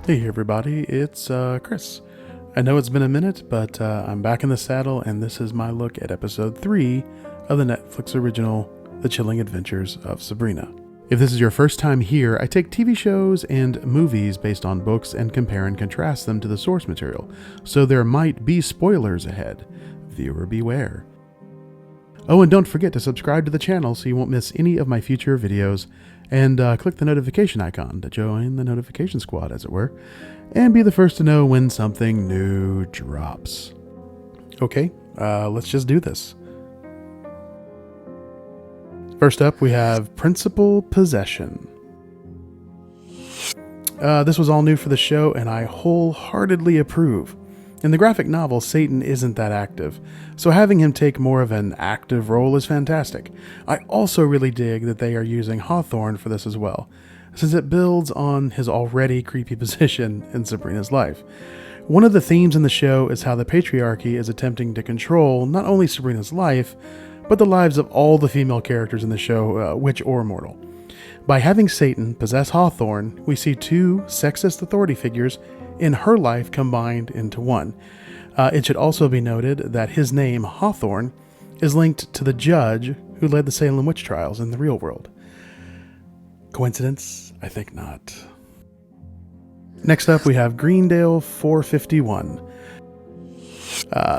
Hey everybody, it's Chris. I know it's been a minute, but I'm back in the saddle, and this is my look at episode 3 of the Netflix original, The Chilling Adventures of Sabrina. If this is your first time here, I take TV shows and movies based on books and compare and contrast them to the source material, so there might be spoilers ahead. Viewer beware. Oh, and don't forget to subscribe to the channel so you won't miss any of my future videos, and click the notification icon to join the notification squad, as it were, and be the first to know when something new drops. Okay, let's just do this. First up, we have Principal Possession. This was all new for the show, and I wholeheartedly approve. In the graphic novel, Satan isn't that active, so having him take more of an active role is fantastic. I also really dig that they are using Hawthorne for this as well, since it builds on his already creepy position in Sabrina's life. One of the themes in the show is how the patriarchy is attempting to control not only Sabrina's life, but the lives of all the female characters in the show, witch or mortal. By having Satan possess Hawthorne, we see two sexist authority figures in her life combined into one. It should also be noted that his name, Hawthorne, is linked to the judge who led the Salem witch trials in the real world. Coincidence? I think not. Next up, we have Greendale 451.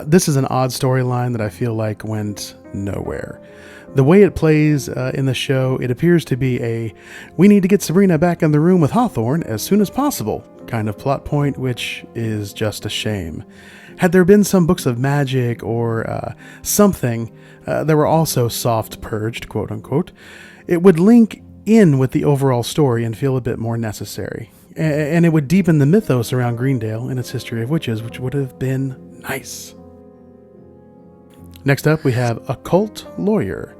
This is an odd storyline that I feel like went nowhere. The way it plays in the show, it appears to be a we need to get Sabrina back in the room with Hawthorne as soon as possible kind of plot point, which is just a shame. Had there been some books of magic or something that were also soft purged, quote unquote, it would link in with the overall story and feel a bit more necessary. And it would deepen the mythos around Greendale and its history of witches, which would have been nice. Next up, we have Occult Lawyer.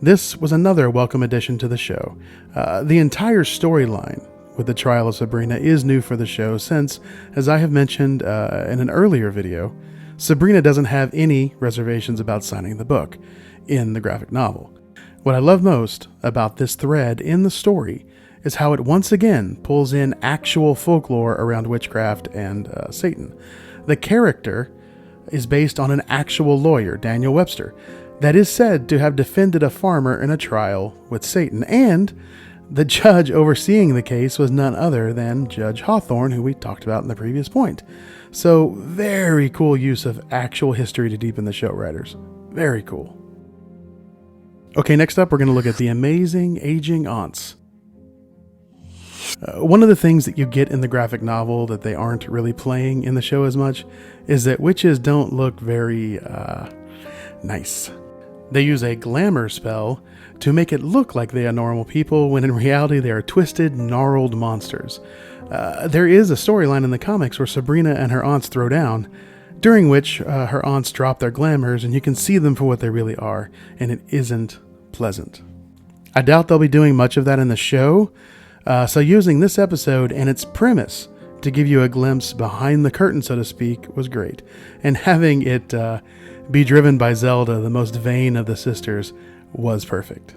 This was another welcome addition to the show. The entire storyline with the trial of Sabrina is new for the show since, as I have mentioned in an earlier video, Sabrina doesn't have any reservations about signing the book in the graphic novel. What I love most about this thread in the story is how it once again pulls in actual folklore around witchcraft and Satan. The character is based on an actual lawyer, Daniel Webster, that is said to have defended a farmer in a trial with Satan, and the judge overseeing the case was none other than Judge Hawthorne, who we talked about in the previous point. So, very cool use of actual history to deepen the show, writers. Very cool. Okay, next up, we're going to look at the amazing aging aunts. One of the things that you get in the graphic novel that they aren't really playing in the show as much is that witches don't look very nice. They use a glamour spell to make it look like they are normal people, when in reality they are twisted, gnarled monsters. There is a storyline in the comics where Sabrina and her aunts throw down, during which her aunts drop their glamours and you can see them for what they really are, and it isn't pleasant. I doubt they'll be doing much of that in the show, so using this episode and its premise to give you a glimpse behind the curtain, so to speak, was great. And having it be driven by Zelda, the most vain of the sisters, was perfect.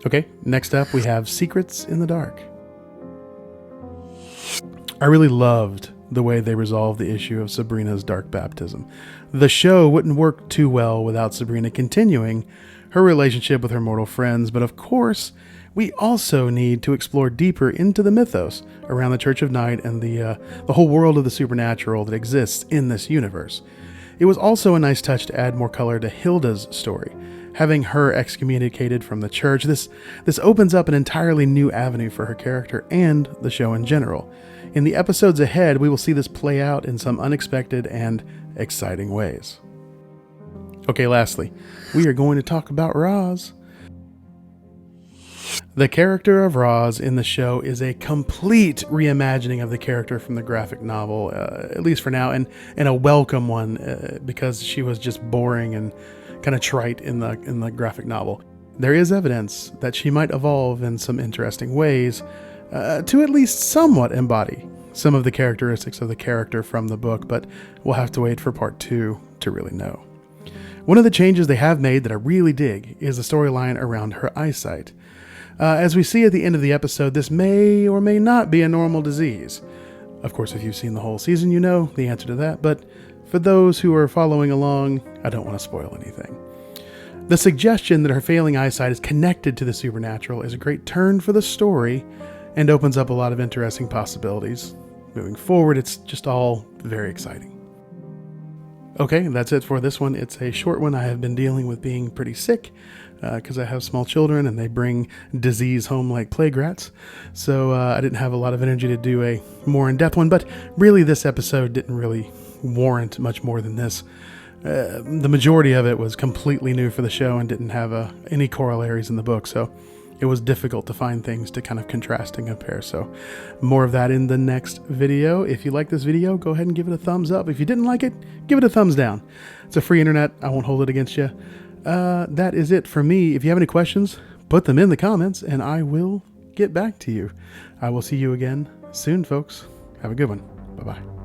Okay, next up we have Secrets in the Dark. I really loved the way they resolved the issue of Sabrina's dark baptism. The show wouldn't work too well without Sabrina continuing her relationship with her mortal friends, but of course, we also need to explore deeper into the mythos around the Church of Night and the whole world of the supernatural that exists in this universe. It was also a nice touch to add more color to Hilda's story. Having her excommunicated from the church, this opens up an entirely new avenue for her character and the show in general. In the episodes ahead, we will see this play out in some unexpected and exciting ways. Okay, lastly, we are going to talk about Roz. The character of Roz in the show is a complete reimagining of the character from the graphic novel, at least for now, and a welcome one, because she was just boring and kind of trite in the graphic novel. There is evidence that she might evolve in some interesting ways to at least somewhat embody some of the characteristics of the character from the book, but we'll have to wait for part 2 to really know. One of the changes they have made that I really dig is the storyline around her eyesight. As we see at the end of the episode, this may or may not be a normal disease. Of course, if you've seen the whole season, you know the answer to that, but for those who are following along, I don't want to spoil anything. The suggestion that her failing eyesight is connected to the supernatural is a great turn for the story and opens up a lot of interesting possibilities. Moving forward, it's just all very exciting. Okay, that's it for this one. It's a short one. I have been dealing with being pretty sick because I have small children and they bring disease home like plague rats. So I didn't have a lot of energy to do a more in-depth one, but really this episode didn't really warrant much more than this. The majority of it was completely new for the show and didn't have any corollaries in the book, so it was difficult to find things to kind of contrast and compare. So more of that in the next video. If you like this video, go ahead and give it a thumbs up. If you didn't like it, give it a thumbs down. It's a free internet. I won't hold it against you. That is it for me. If you have any questions, put them in the comments and I will get back to you. I will see you again soon, folks. Have a good one. Bye-bye.